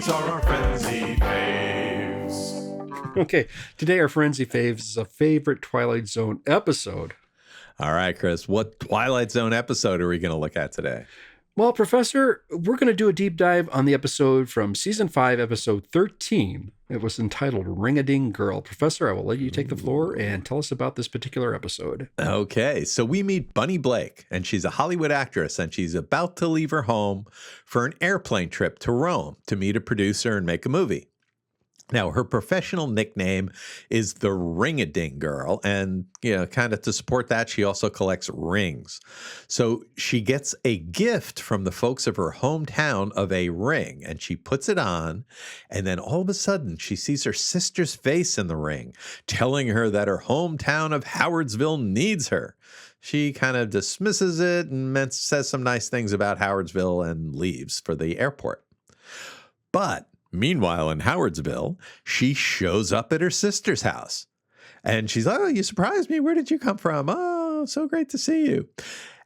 These are our frenzy faves. Okay, today our Frenzy Faves is a favorite Twilight Zone episode. All right, Chris, what Twilight Zone episode are we going to look at today? Well, Professor, we're going to do a deep dive on the episode from Season 5, Episode 13. It was entitled Ring-a-Ding Girl. Professor, I will let you take the floor and tell us about this particular episode. Okay, so we meet Bunny Blake, and she's a Hollywood actress, and she's about to leave her home for an airplane trip to Rome to meet a producer and make a movie. Now, her professional nickname is the Ring-a-Ding Girl, and, kind of to support that, she also collects rings. So she gets a gift from the folks of her hometown of a ring, and she puts it on, and then all of a sudden, she sees her sister's face in the ring, telling her that her hometown of Howardsville needs her. She kind of dismisses it and says some nice things about Howardsville and leaves for the airport. But meanwhile, in Howardsville, she shows up at her sister's house. And she's like, "Oh, you surprised me. Where did you come from? Oh, so great to see you."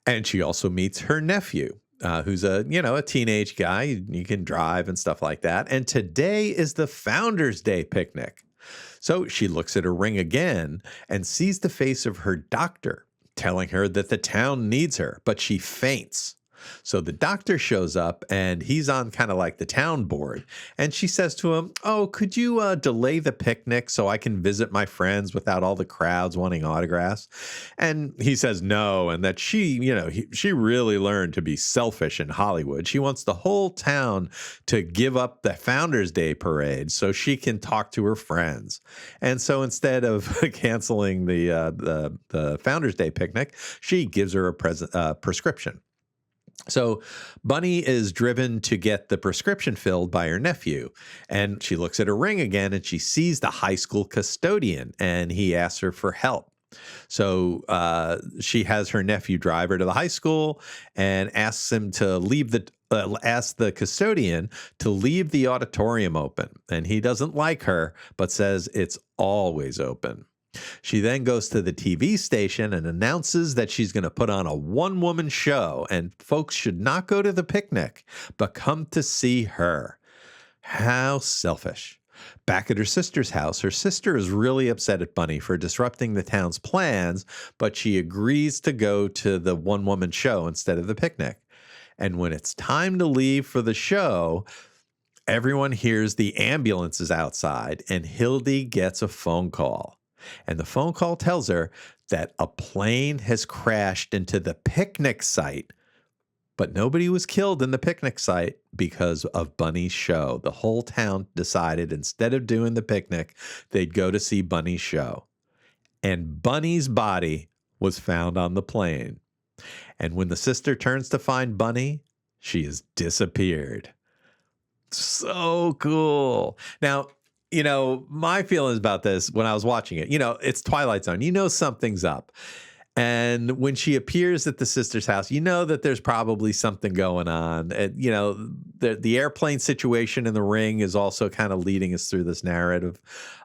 And she also meets her nephew, who's a teenage guy. You can drive and stuff like that. And today is the Founders Day picnic. So she looks at her ring again and sees the face of her doctor, telling her that the town needs her, but she faints. So the doctor shows up, and he's on kind of like the town board. And she says to him, "Oh, could you delay the picnic so I can visit my friends without all the crowds wanting autographs?" And he says no, and that she really learned to be selfish in Hollywood. She wants the whole town to give up the Founders Day parade so she can talk to her friends. And so instead of canceling the Founders Day picnic, she gives her a prescription. So Bunny is driven to get the prescription filled by her nephew, and she looks at her ring again, and she sees the high school custodian, and he asks her for help. So she has her nephew drive her to the high school and asks him to ask the custodian to leave the auditorium open, and he doesn't like her, but says it's always open. She then goes to the TV station and announces that she's going to put on a one-woman show, and folks should not go to the picnic, but come to see her. How selfish. Back at her sister's house, her sister is really upset at Bunny for disrupting the town's plans, but she agrees to go to the one-woman show instead of the picnic. And when it's time to leave for the show, everyone hears the ambulances outside, and Hildy gets a phone call. And the phone call tells her that a plane has crashed into the picnic site, but nobody was killed in the picnic site because of Bunny's show. The whole town decided instead of doing the picnic, they'd go to see Bunny's show. And Bunny's body was found on the plane. And when the sister turns to find Bunny, she has disappeared. So cool. Now, my feelings about this when I was watching it, it's Twilight Zone. Something's up. And when she appears at the sister's house, that there's probably something going on. The airplane situation in the ring is also kind of leading us through this narrative.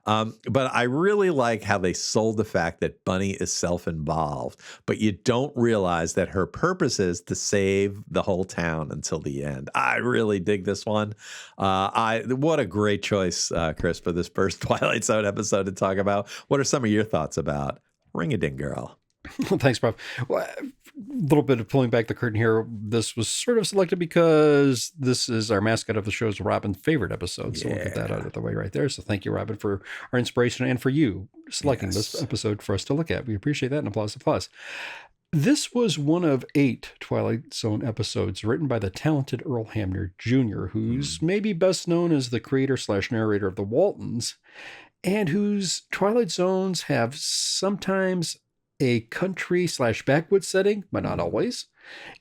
But I really like how they sold the fact that Bunny is self-involved, but you don't realize that her purpose is to save the whole town until the end. I really dig this one. What a great choice, Chris, for this first Twilight Zone episode to talk about. What are some of your thoughts about Ring-a-Ding Girl? Well, thanks, Bob. Well, a little bit of pulling back the curtain here. This was sort of selected because this is our mascot of the show's Robin's favorite episode. So we'll get that out of the way right there. So thank you, Robin, for our inspiration and for you selecting this episode for us to look at. We appreciate that, and applause. This was one of 8 Twilight Zone episodes written by the talented Earl Hamner Jr., who's maybe best known as the creator/narrator of The Waltons, and whose Twilight Zones have sometimes a country/backwoods setting, but not always,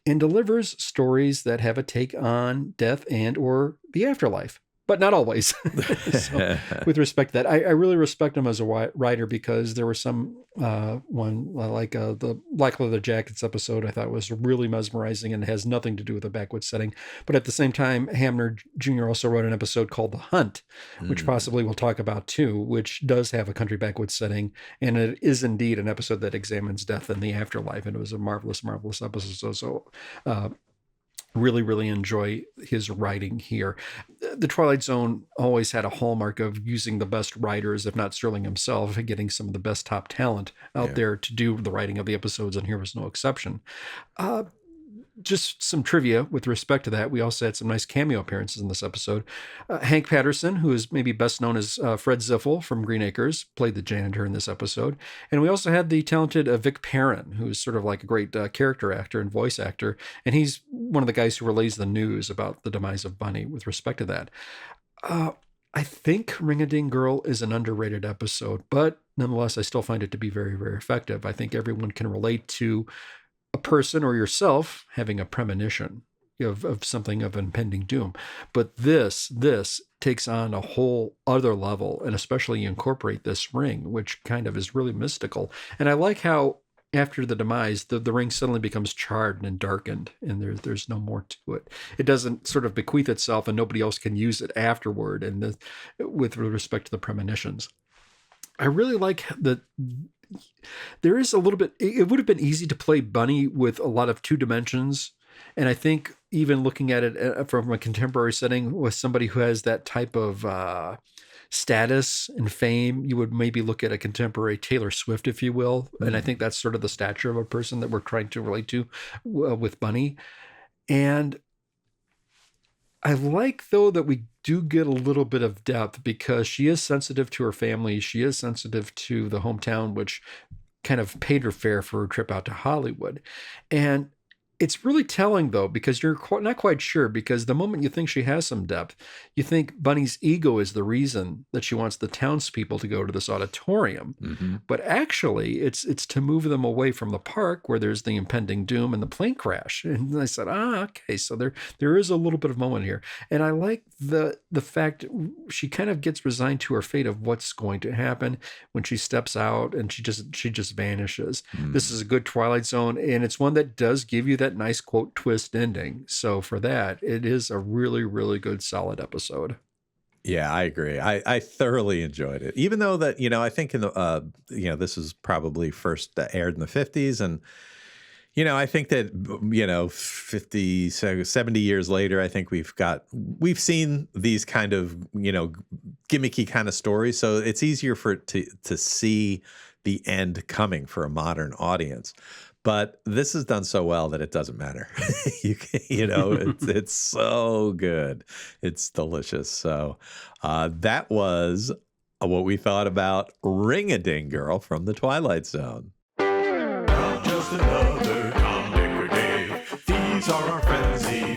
and delivers stories that have a take on death and or the afterlife, but not always. So, with respect to that, I really respect him as a writer, because there were some one like the Black Leather Jackets episode I thought was really mesmerizing and has nothing to do with a backwoods setting. But at the same time, Hamner Jr. also wrote an episode called The Hunt, which possibly we'll talk about too, which does have a country backwoods setting. And it is indeed an episode that examines death and the afterlife. And it was a marvelous, marvelous episode. So really, really enjoy his writing here. the Twilight Zone always had a hallmark of using the best writers, if not Sterling himself, and getting some of the best top talent out there to do the writing of the episodes, and here was no exception. Just some trivia with respect to that. We also had some nice cameo appearances in this episode. Hank Patterson, who is maybe best known as Fred Ziffel from Green Acres, played the janitor in this episode. And we also had the talented Vic Perrin, who is sort of like a great character actor and voice actor. And he's one of the guys who relays the news about the demise of Bunny with respect to that. I think Ring-a-Ding Girl is an underrated episode, but nonetheless, I still find it to be very, very effective. I think everyone can relate to a person or yourself having a premonition of something of impending doom. But this takes on a whole other level, and especially you incorporate this ring, which kind of is really mystical. And I like how after the demise, the ring suddenly becomes charred and darkened, and there's no more to it. It doesn't sort of bequeath itself, and nobody else can use it afterward. And with respect to the premonitions, I really like that. There is a little bit, it would have been easy to play Bunny with a lot of 2 dimensions. And I think even looking at it from a contemporary setting with somebody who has that type of status and fame, you would maybe look at a contemporary Taylor Swift, if you will. And I think that's sort of the stature of a person that we're trying to relate to with Bunny. And I like, though, that we do get a little bit of depth because she is sensitive to her family. She is sensitive to the hometown, which kind of paid her fare for her trip out to Hollywood. And it's really telling, though, because you're not quite sure, because the moment you think she has some depth, you think Bunny's ego is the reason that she wants the townspeople to go to this auditorium. Mm-hmm. But actually, it's to move them away from the park where there's the impending doom and the plane crash. And I said, okay, so there is a little bit of moment here. And I like the fact she kind of gets resigned to her fate of what's going to happen when she steps out and she just vanishes. Mm. This is a good Twilight Zone, and it's one that does give you that nice quote twist ending. So for that, it is a really, really good, solid episode. Yeah, I agree. I thoroughly enjoyed it, even though that, I think in the, this was probably first aired in the 50s. And, I think that, 50, 70 years later, I think we've seen these kind of, gimmicky kind of stories. So it's easier for it to see the end coming for a modern audience. But this is done so well that it doesn't matter. It's so good. It's delicious. So that was what we thought about Ring-a-Ding Girl from the Twilight Zone. Not just another comic or day. These are our friends, the